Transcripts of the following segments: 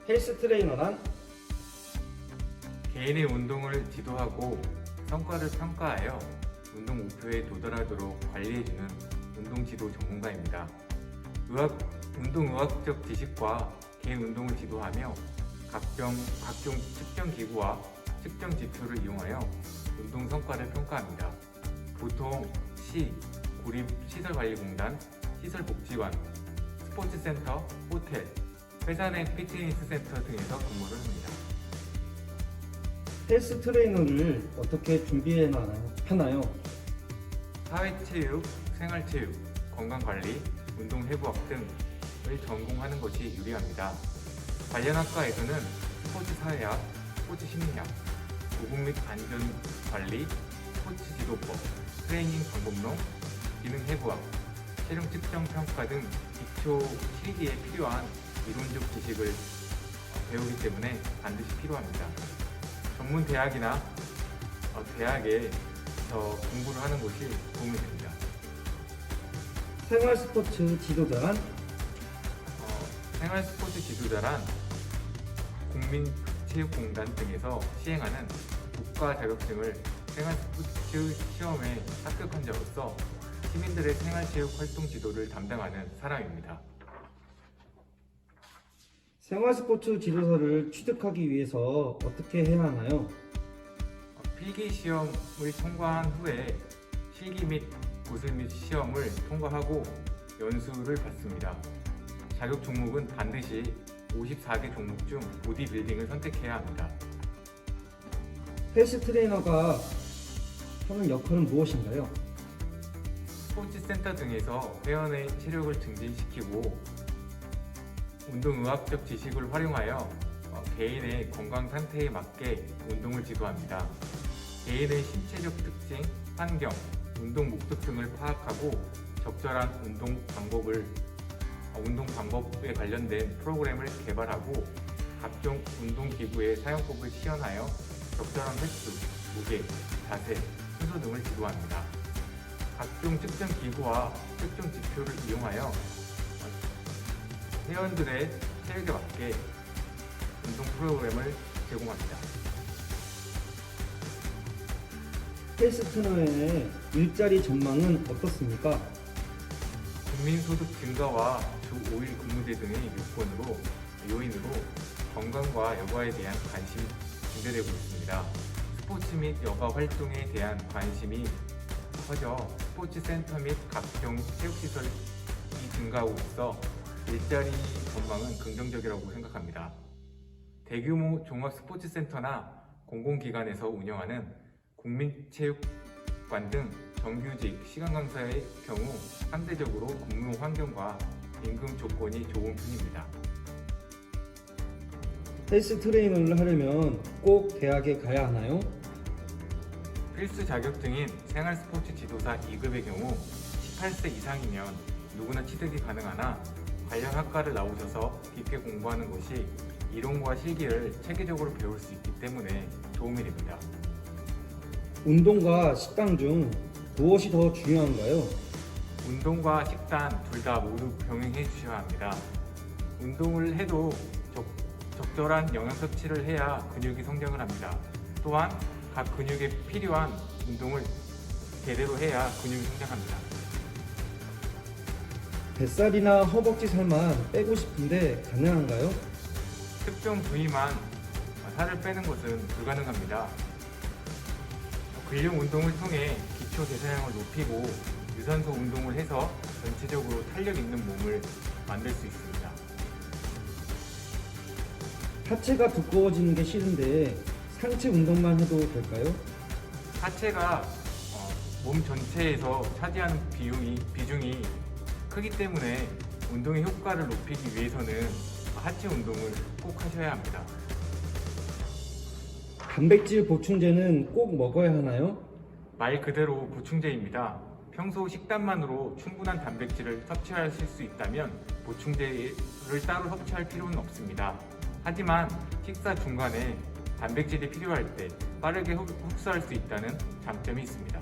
헬스 트레이너란 개인의 운동을 지도하고 성과를 평가하여 운동 목표에 도달하도록 관리해주는 운동 지도 전문가입니다. 운동의학적 지식과 개인 운동을 지도하며 각종 측정 기구와 측정 지표를 이용하여 운동 성과를 평가합니다. 보통 시, 구립시설관리공단, 시설복지관, 스포츠센터, 호텔, 회사 내 피트니스 센터 등에서 근무를 합니다. 헬스 트레이너를 어떻게 하나요? 사회체육, 생활체육, 건강관리, 운동해부학 등을 전공하는 것이 유리합니다. 관련 학과에서는 스포츠사회학, 스포츠심리학, 보건 및 안전관리, 스포츠지도법, 트레이닝 방법론, 기능해부학, 체력 측정 평가 등 기초 실기에 필요한 이론적 지식을 배우기 때문에 반드시 필요합니다. 전문 대학이나 대학에서 공부를 하는 것이 도움이 됩니다. 생활 스포츠 지도자란 생활 스포츠 지도자란 국민체육공단 등에서 시행하는 국가 자격증을 생활 스포츠 시험에 합격한 자로서 시민들의 생활체육 활동 지도를 담당하는 사람입니다. 생활 스포츠 지도사를 취득하기 위해서 어떻게 해야 하나요? 필기 시험을 통과한 후에 실기 및 고슬 및 시험을 통과하고 연수를 받습니다. 자격 종목은 반드시 54개 종목 중 보디빌딩을 선택해야 합니다. 헬스 트레이너가 하는 역할은 무엇인가요? 스포츠센터 등에서 회원의 체력을 증진시키고 운동의학적 지식을 활용하여 개인의 건강 상태에 맞게 운동을 지도합니다. 개인의 신체적 특징, 환경, 운동 목적 등을 파악하고 적절한 운동 방법에 관련된 프로그램을 개발하고 각종 운동기구의 사용법을 시연하여 적절한 횟수, 무게, 자세, 순서 등을 지도합니다. 각종 측정 기구와 측정 지표를 이용하여 회원들의 체력에 맞게 운동 프로그램을 제공합니다. 헬스 트레이너의 일자리 전망은 어떻습니까? 국민소득 증가와 주 5일 근무제 등의 요인으로 건강과 여가에 대한 관심이 증대되고 있습니다. 스포츠 및 여가 활동에 대한 관심이 커져 스포츠센터 및 각종 체육시설이 증가하고 있어 일자리 전망은 긍정적이라고 생각합니다. 대규모 종합 스포츠센터나 공공기관에서 운영하는 국민체육관 등 정규직 시간 강사의 경우 상대적으로 근무 환경과 임금 조건이 좋은 편입니다. 헬스 트레이너를 하려면 꼭 대학에 가야 하나요? 필수 자격증인 생활 스포츠 지도사 2급의 경우 18세 이상이면 누구나 취득이 가능하나 관련 학과를 나오셔서 깊게 공부하는 것이 이론과 실기를 체계적으로 배울 수 있기 때문에 도움이 됩니다. 운동과 식단 중 무엇이 더 중요한가요? 운동과 식단 둘 다 모두 병행해 주셔야 합니다. 운동을 해도 적절한 영양 섭취를 해야 근육이 성장을 합니다. 또한 각 근육에 필요한 운동을 제대로 해야 근육이 성장합니다. 뱃살이나 허벅지 살만 빼고 싶은데 가능한가요? 특정 부위만 살을 빼는 것은 불가능합니다. 근력 운동을 통해 기초 대사량을 높이고 유산소 운동을 해서 전체적으로 탄력 있는 몸을 만들 수 있습니다. 하체가 두꺼워지는 게 싫은데 상체 운동만 해도 될까요? 하체가 몸 전체에서 차지하는 비중이 크기 때문에 운동의 효과를 높이기 위해서는 하체 운동을 꼭 하셔야 합니다. 단백질 보충제는 꼭 먹어야 하나요? 말 그대로 보충제입니다. 평소 식단만으로 충분한 단백질을 섭취하실 수 있다면 보충제를 따로 섭취할 필요는 없습니다. 하지만 식사 중간에 단백질이 필요할 때 빠르게 흡수할 수 있다는 장점이 있습니다.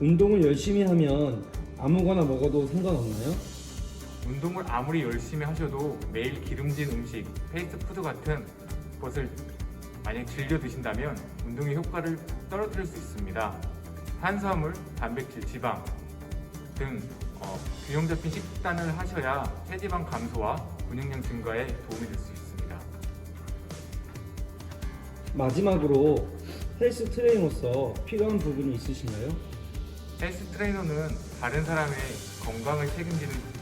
운동을 열심히 하면 아무거나 먹어도 상관없나요? 운동을 아무리 열심히 하셔도 매일 기름진 음식, 패스트푸드 같은 것을 만약 즐겨 드신다면 운동의 효과를 떨어뜨릴 수 있습니다. 탄수화물, 단백질, 지방 등 균형 잡힌 식단을 하셔야 체지방 감소와 근육량 증가에 도움이 될 수 있습니다. 마지막으로 헬스 트레이너로서 필요한 부분이 있으신가요? 헬스 트레이너는 다른 사람의 건강을 책임지는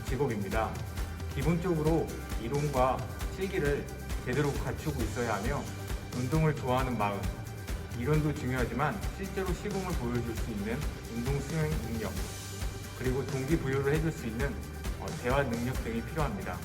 직업입니다. 기본적으로 이론과 실기를 제대로 갖추고 있어야 하며 운동을 좋아하는 마음, 이론도 중요하지만 실제로 시범을 보여줄 수 있는 운동 수행 능력, 그리고 동기부여를 해줄 수 있는 대화 능력 등이 필요합니다.